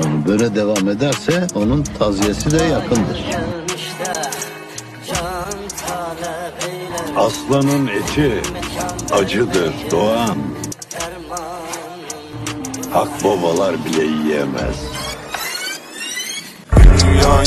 Yani böyle devam ederse onun taziyesi de yakındır. Aslanın eti acıdır Doğan. Hak babalar bile yiyemez. Yan